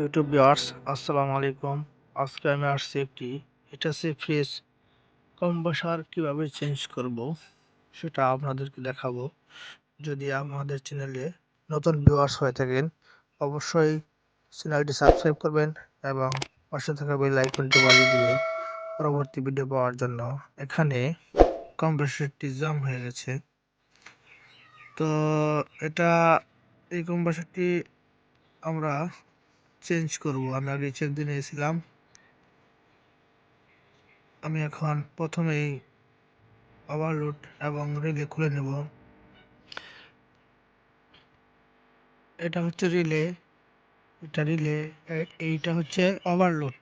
YouTube viewers আসসালামু আলাইকুম। আজকে আমি আসছি একটি হিটাচি ফ্রিজ কম্প্রেসার কিভাবে চেঞ্জ করব সেটা আপনাদেরকে দেখাবো। যদি আমাদের চ্যানেলে নতুন ভিউয়ার্স হয়ে থাকেন অবশ্যই চ্যানেলটি সাবস্ক্রাইব করবেন এবং পাশে থাকা বেল আইকনটি বাজিয়ে দিবেন পরবর্তী ভিডিও পাওয়ার জন্য। এখানে কম্প্রেসারটি জাম হয়ে গেছে, তো এটা এই কম্প্রেসারটি আমরা চেঞ্জ করব। আমি আগে চেক দিয়ে নিয়েছিলাম। আমি এখন প্রথমেই ওভারলোড এবং রিলে খুলে নেব। এটা হচ্ছে রিলে, এটা রিলে, এইটা হচ্ছে ওভারলোড।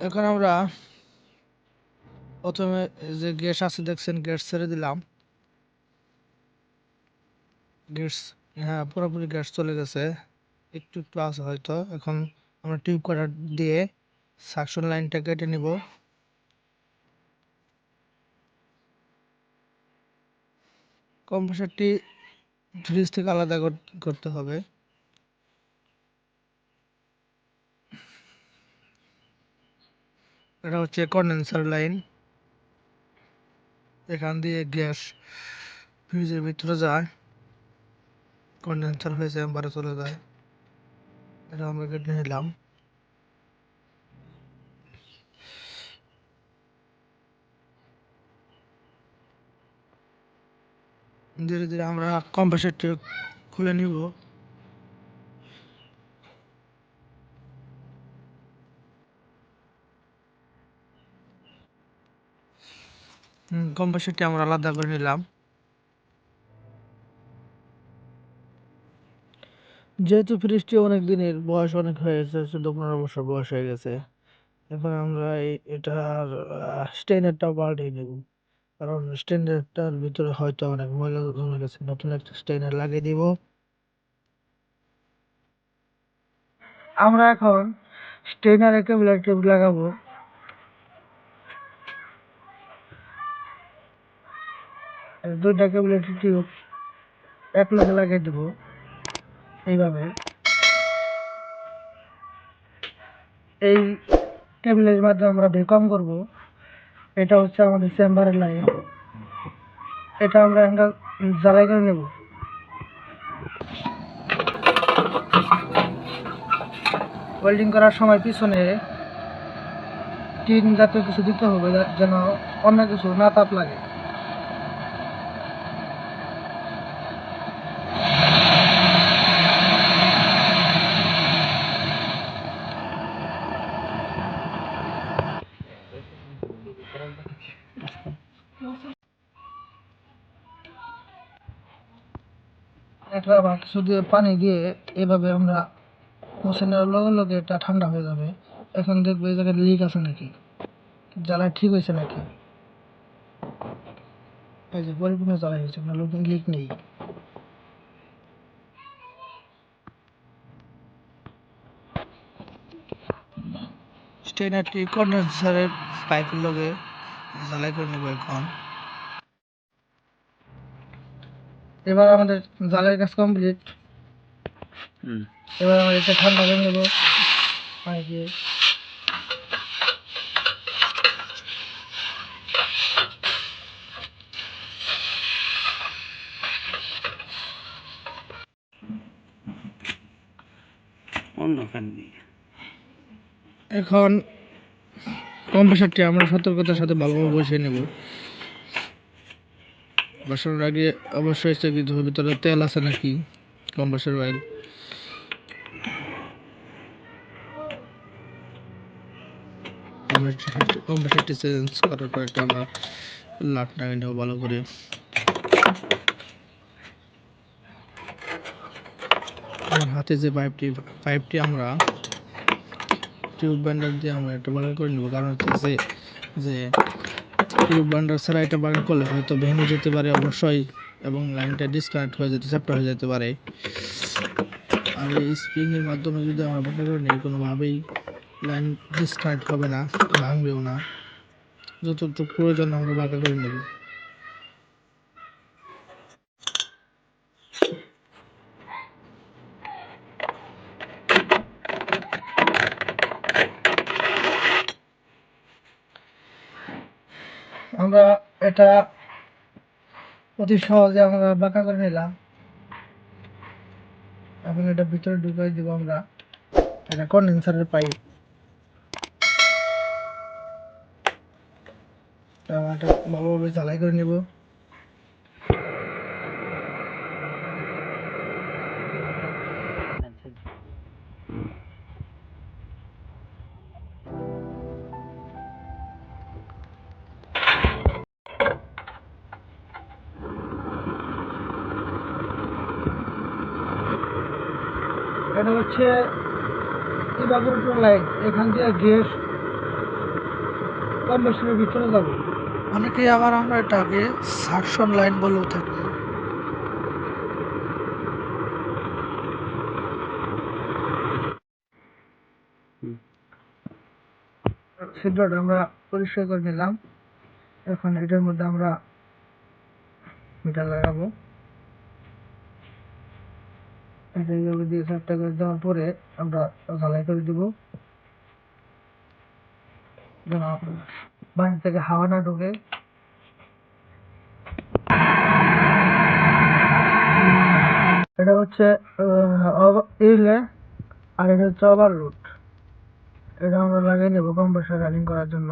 এখন আমরা প্রথমে যে গ্যাস আছে দেখছেন, গ্যাস ছেড়ে দিলাম। গ্যাস, হ্যাঁ, পুরোপুরি গ্যাস চলে গেছে, একটু একটু আছে হয়তো। এখন আমরা টিউব কাটার দিয়ে সাকশন লাইনটা কেটে নিব। কম্প্রেসারটি ফ্রিজ থেকে আলাদা করতে হবে। এটা হচ্ছে কন্ডেন্সার লাইন, এখান দিয়ে গ্যাস ফ্রিজের ভিতরে যায়, কন্ডেন্সার হয়ে চেম্বারে চলে যায়। এটা আমরা কেটে নিলাম। ধীরে ধীরে আমরা কম্প্রেসারটি খুলে নিব। কম্প্রেসারটি আমরা আলাদা করে নিলাম। যেহেতু ফ্রিজটি অনেক দিনের বয়স অনেক হয়ে গেছে, 14-15 বছর বয়স হয়ে গেছে, এখন আমরা এটার স্টেনারটাও পাল্টে নেব। কারণ স্টেনারটার ভিতরে হয়তো অনেক ময়লা জমে গেছে, নতুন একটা স্টেনার লাগিয়ে দিব। আমরা এখন স্টেনারে কেবলের টিউব লাগাবো। দুইটা কেবলের টিউব এক লগে লাগিয়ে দেব এইভাবে। এই কেবলের মাধ্যমে আমরা বেকম করব। এটা হচ্ছে আমাদের চেম্বারের লাইন, এটা আমরা জ্বালাই করে নেব। ওয়েল্ডিং করার সময় পিছনে টিন জাতীয় কিছু দিতে হবে যেন অন্য কিছু না তাপ লাগে। একটা আবার কিছু দিয়ে পানি দিয়ে এভাবে আমরা মুছে নেওয়ার লগে লগে এটা ঠান্ডা হয়ে যাবে। এখন দেখবো এই জায়গায় লিক আছে নাকি, জ্বালা ঠিক হয়েছে নাকি। এই যে পরিপূর্ণ জ্বালা হয়েছে, কোনো লিক নেই। স্টেনারটি কন্ডেন্সারের পাইপের লগে জ্বালাই করে নেব এখন। এবার আমাদের জ্বালাইয়ের কাজ কমপ্লিট। এবার আমরা এটা ঠান্ডা করে নেব পানি দিয়ে। এখন কম্প্রেসারটি আমরা সতর্কতার সাথে ভালোভাবে বসিয়ে নেব। বসানোর আগে অবশ্যই চেক দিতে হবে ভিতরে তেল আছে নাকি, কম্প্রেসার অয়েল। কম্প্রেসারটি চেঞ্জ করার পর একটা আমরা লাট লাগিয়ে নেব ভালো করে। আমার হাতে যে পাইপটি আমরা টিউব ব্যান্ডার দিয়ে আমরা একটা বাগান করে নেব। কারণ হচ্ছে যে টিউব ব্যান্ডার ছাড়া এটা বাগান করলে হয়তো ভেঙে যেতে পারে অবশ্যই, এবং লাইনটা ডিসকানেক্ট হয়ে যেতে, চ্যাপ্টা হয়ে যেতে পারে। আর এই স্প্রিংয়ের মাধ্যমে যদি আমরা বাগান করে নিই, কোনোভাবেই লাইন ডিসকানেক্ট হবে না, ভাঙবেও না। যতটুকু প্রয়োজন আমরা বাগান করে নেব। আমরা এটা অতি সহজে আমরা বাঁকা করে নিলাম। এখন এটা ভিতরে ঢুকাই দিব আমরা। এটা কন্ডেন্সারের পাইপ। এটা ভালোভাবে ঝালাই করে নিব। এটা হচ্ছে ইভাপোরেটর লাইন। এখান দিয়ে গ্যাস কম্প্রেসরের ভিতরে যাবে। অনেকেই আমরা এটাকে সাকশন লাইন বলেও থাকি। ছিদ্রটা আমরা পরিষ্কার করে নিলাম। এখন এটার মধ্যে আমরা মিটার লাগাবো। এইভাবে দিয়ে সেটটা করে দেওয়ার পরে আমরা ঝালাই করে দিব, যেন বাইরে থেকে হাওয়া না ঢোকে। এটা হচ্ছে রিলে, আর এটা হচ্ছে ওভারলোড। এটা আমরা লাগিয়ে নেবো কম্প্রেসর রানিং করার জন্য।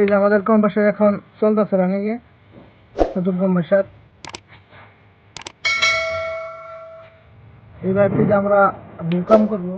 এই যে আমাদের কম্প্রেসর এখন চলতেছে রানিংয়ে, নতুন কম্প্রেসর। এই পাইপটি আমরা ভুলকাম করবো।